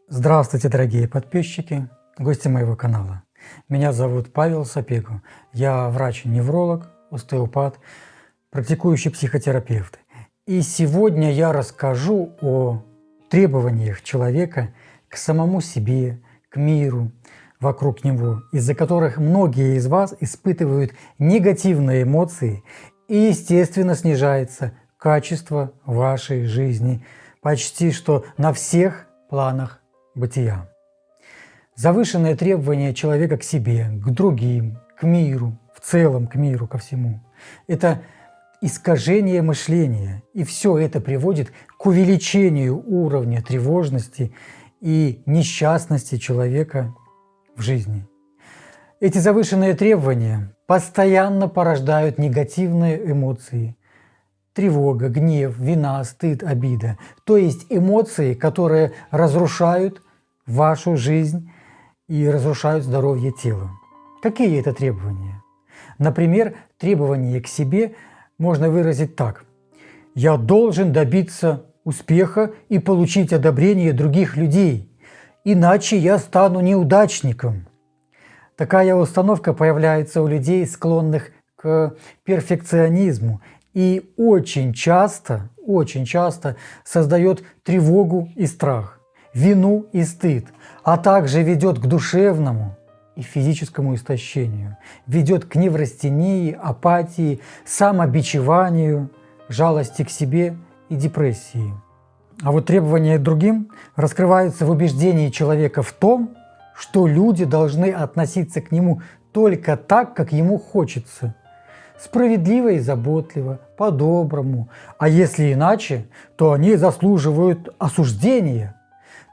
Здравствуйте, дорогие подписчики, гости моего канала. Меня зовут Павел Сапего. Я врач-невролог, остеопат, практикующий психотерапевт. И сегодня я расскажу о требованиях человека к самому себе, к миру вокруг него, из-за которых многие из вас испытывают негативные эмоции и, естественно, снижается качество вашей жизни почти что на всех планах бытия. Завышенные требования человека к себе, к другим, к миру, в целом к миру, ко всему – это искажение мышления. И все это приводит к увеличению уровня тревожности и несчастности человека в жизни. Эти завышенные требования постоянно порождают негативные эмоции. Тревога, гнев, вина, стыд, обида. То есть эмоции, которые разрушают вашу жизнь и разрушают здоровье тела. Какие это требования? Например, требования к себе можно выразить так. Я должен добиться успеха и получить одобрение других людей, иначе я стану неудачником. Такая установка появляется у людей, склонных к перфекционизму, и очень часто создает тревогу и страх, вину и стыд, а также ведет к душевному и физическому истощению, ведет к неврастении, апатии, самобичеванию, жалости к себе и депрессии. А вот требования к другим раскрываются в убеждении человека в том, что люди должны относиться к нему только так, как ему хочется, справедливо и заботливо, по-доброму, а если иначе, то они заслуживают осуждения.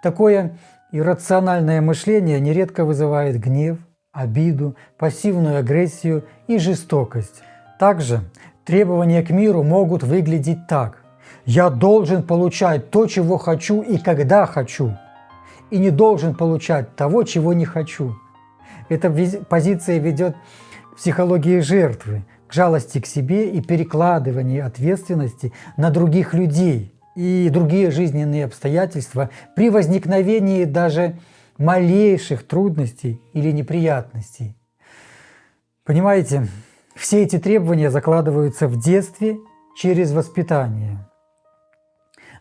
Такое иррациональное мышление нередко вызывает гнев, обиду, пассивную агрессию и жестокость. Также требования к миру могут выглядеть так. Я должен получать то, чего хочу и когда хочу, и не должен получать того, чего не хочу. Эта позиция ведет к психологии жертвы, к жалости к себе и перекладыванию ответственности на других людей и другие жизненные обстоятельства при возникновении даже малейших трудностей или неприятностей. Понимаете, все эти требования закладываются в детстве через воспитание.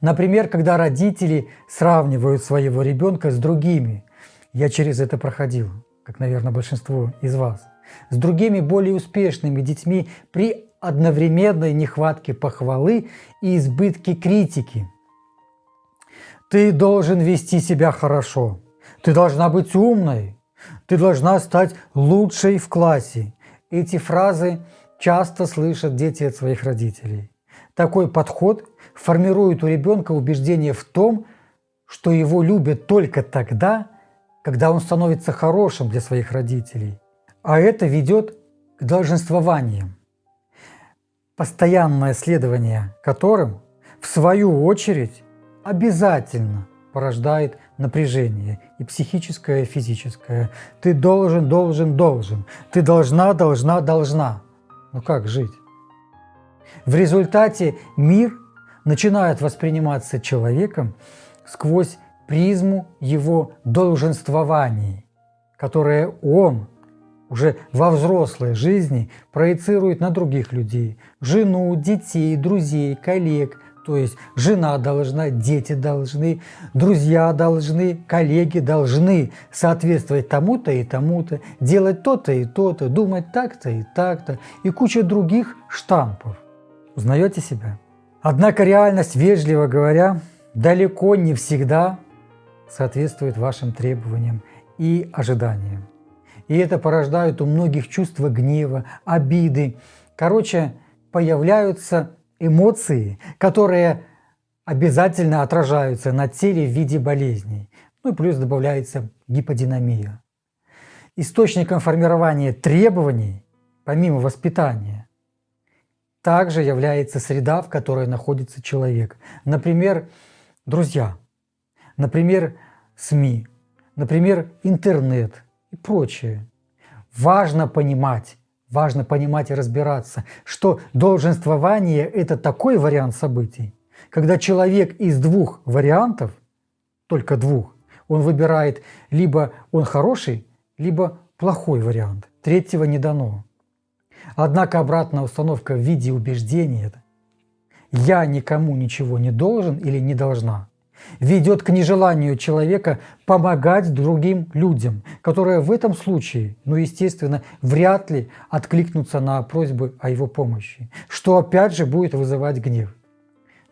Например, когда родители сравнивают своего ребенка с другими, я через это проходил, как, наверное, большинство из вас, с другими более успешными детьми при одновременной нехватке похвалы и избытке критики. Ты должен вести себя хорошо, ты должна быть умной, ты должна стать лучшей в классе. Эти фразы часто слышат дети от своих родителей. Такой подход формирует у ребенка убеждение в том, что его любят только тогда, когда он становится хорошим для своих родителей. А это ведет к долженствованиям, постоянное следование которым, в свою очередь, обязательно порождает напряжение и психическое, и физическое. Ты должен. Ты должна. Ну как жить? В результате мир начинает восприниматься человеком сквозь призму его долженствований, которые он уже во взрослой жизни проецирует на других людей. Жену, детей, друзей, коллег. То есть жена должна, дети должны, друзья должны, коллеги должны соответствовать тому-то и тому-то, делать то-то и то-то, думать так-то и так-то, и куча других штампов. Узнаете себя? Однако реальность, вежливо говоря, далеко не всегда соответствует вашим требованиям и ожиданиям. И это порождает у многих чувства гнева, обиды. Короче, появляются эмоции, которые обязательно отражаются на теле в виде болезней. Ну и плюс добавляется гиподинамия. Источником формирования требований, помимо воспитания, также является среда, в которой находится человек. Например, друзья, например, СМИ, например, интернет и прочее. Важно понимать и разбираться, что долженствование – это такой вариант событий, когда человек из двух вариантов, только двух, Он выбирает либо он хороший, либо плохой вариант. Третьего не дано. Однако обратная установка в виде убеждения «я никому ничего не должен или не должна» ведет к нежеланию человека помогать другим людям, которые в этом случае, естественно, вряд ли откликнутся на просьбы о его помощи, что опять же будет вызывать гнев.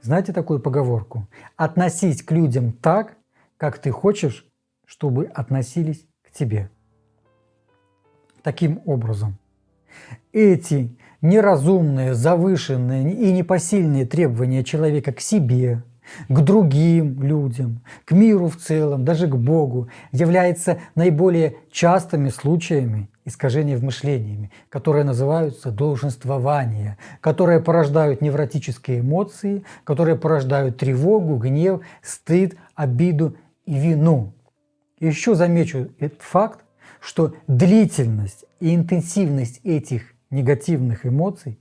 Знаете такую поговорку? «Относись к людям так, как ты хочешь, чтобы относились к тебе». Таким образом, эти неразумные, завышенные и непосильные требования человека к себе, к другим людям, к миру в целом, даже к Богу, являются наиболее частыми случаями искажений в мышлении, которые называются долженствования, которые порождают невротические эмоции, которые порождают тревогу, гнев, стыд, обиду и вину. Еще замечу этот факт, что длительность и интенсивность этих негативных эмоций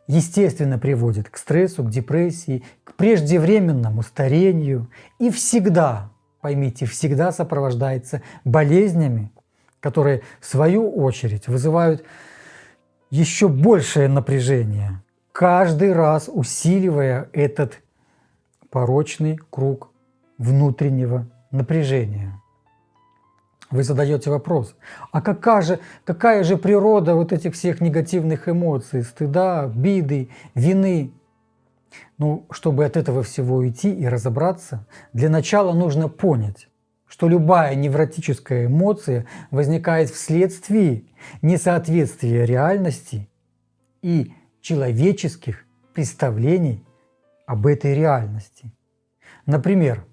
естественно приводит к стрессу, к депрессии, к преждевременному старению и всегда, поймите, всегда сопровождается болезнями, которые в свою очередь вызывают еще большее напряжение, каждый раз усиливая этот порочный круг внутреннего напряжения. Вы задаете вопрос, а какая же природа вот этих всех негативных эмоций, стыда, обиды, вины? Чтобы от этого всего уйти и разобраться, для начала нужно понять, что любая невротическая эмоция возникает вследствие несоответствия реальности и человеческих представлений об этой реальности. Например,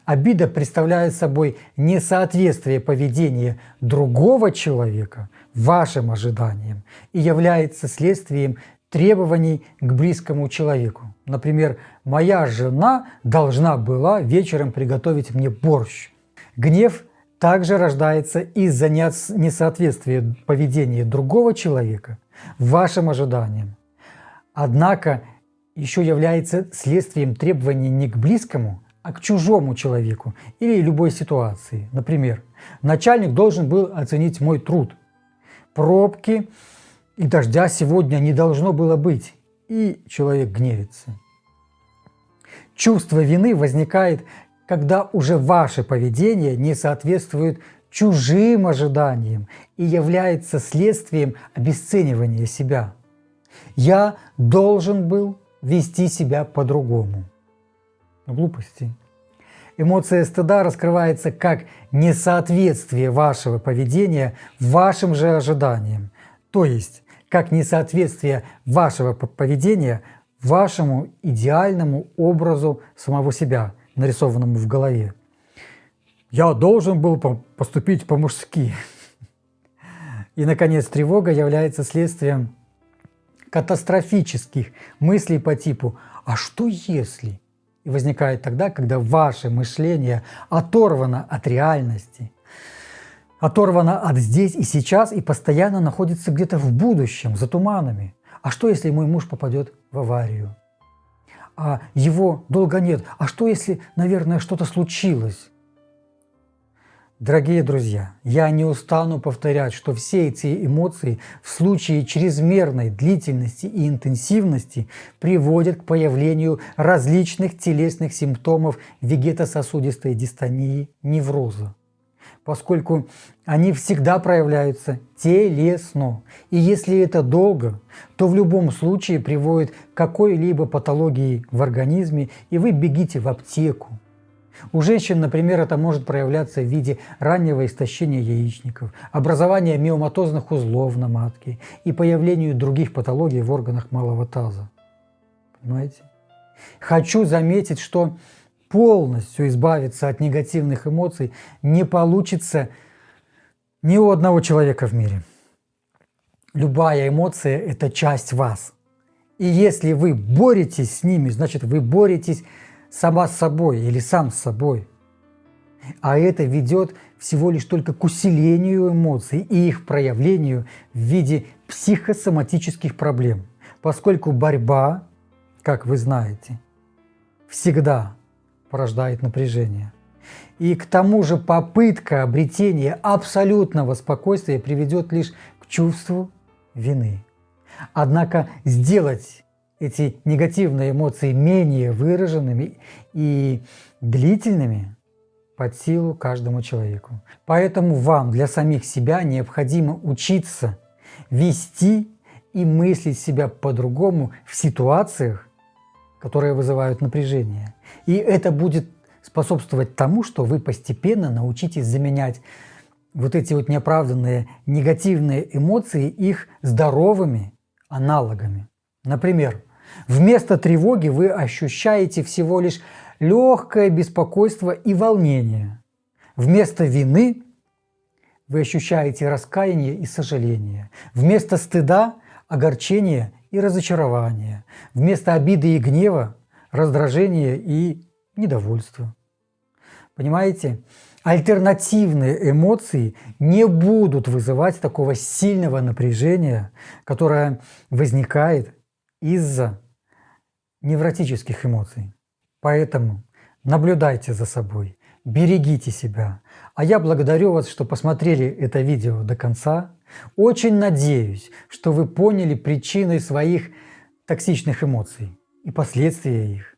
обида представляет собой несоответствие поведения другого человека вашим ожиданиям и является следствием требований к близкому человеку. Например, моя жена должна была вечером приготовить мне борщ. Гнев также рождается из-за несоответствия поведения другого человека вашим ожиданиям. Однако еще является следствием требований не к близкому, а к чужому человеку или любой ситуации. Например, начальник должен был оценить мой труд. Пробки и дождя сегодня не должно было быть, и человек гневится. Чувство вины возникает, когда уже ваше поведение не соответствует чужим ожиданиям и является следствием обесценивания себя. Я должен был вести себя по-другому. Глупости. Эмоция стыда раскрывается как несоответствие вашего поведения вашим же ожиданиям, то есть как несоответствие вашего поведения вашему идеальному образу самого себя, нарисованному в голове. Я должен был поступить по-мужски. И, наконец, тревога является следствием катастрофических мыслей по типу «а что если?». И возникает тогда, когда ваше мышление оторвано от реальности, оторвано от здесь и сейчас и постоянно находится где-то в будущем, за туманами. А что, если мой муж попадет в аварию? А его долго нет. А что, если, наверное, что-то случилось? Дорогие друзья, я не устану повторять, что все эти эмоции в случае чрезмерной длительности и интенсивности приводят к появлению различных телесных симптомов вегетососудистой дистонии, невроза, поскольку они всегда проявляются телесно. И если это долго, то в любом случае приводит к какой-либо патологии в организме, и вы бегите в аптеку. У женщин, например, это может проявляться в виде раннего истощения яичников, образования миоматозных узлов на матке и появлению других патологий в органах малого таза. Понимаете? Хочу заметить, что полностью избавиться от негативных эмоций не получится ни у одного человека в мире. Любая эмоция – это часть вас. И если вы боретесь с ними, значит, вы боретесь сама с собой или сам с собой. А это ведет всего лишь только к усилению эмоций и их проявлению в виде психосоматических проблем, поскольку борьба, как вы знаете, всегда порождает напряжение. И к тому же попытка обретения абсолютного спокойствия приведет лишь к чувству вины. Однако сделать эти негативные эмоции менее выраженными и длительными под силу каждому человеку. Поэтому вам для самих себя необходимо учиться вести и мыслить себя по-другому в ситуациях, которые вызывают напряжение. И это будет способствовать тому, что вы постепенно научитесь заменять вот эти вот неоправданные негативные эмоции их здоровыми аналогами. Например, вместо тревоги вы ощущаете всего лишь легкое беспокойство и волнение. Вместо вины вы ощущаете раскаяние и сожаление. Вместо стыда – огорчение и разочарование. Вместо обиды и гнева – раздражение и недовольство. Понимаете? Альтернативные эмоции не будут вызывать такого сильного напряжения, которое возникает из-за невротических эмоций. Поэтому наблюдайте за собой, берегите себя. А я благодарю вас, что посмотрели это видео до конца. Очень надеюсь, что вы поняли причины своих токсичных эмоций и последствия их.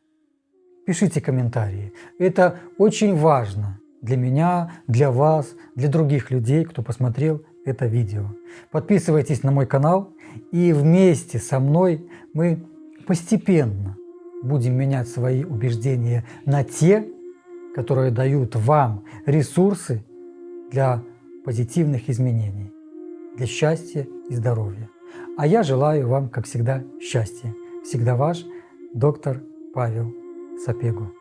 Пишите комментарии. Это очень важно для меня, для вас, для других людей, кто посмотрел это видео. Подписывайтесь на мой канал, и вместе со мной мы постепенно будем менять свои убеждения на те, которые дают вам ресурсы для позитивных изменений, для счастья и здоровья. А я желаю вам, как всегда, счастья. Всегда ваш доктор Павел Сапего.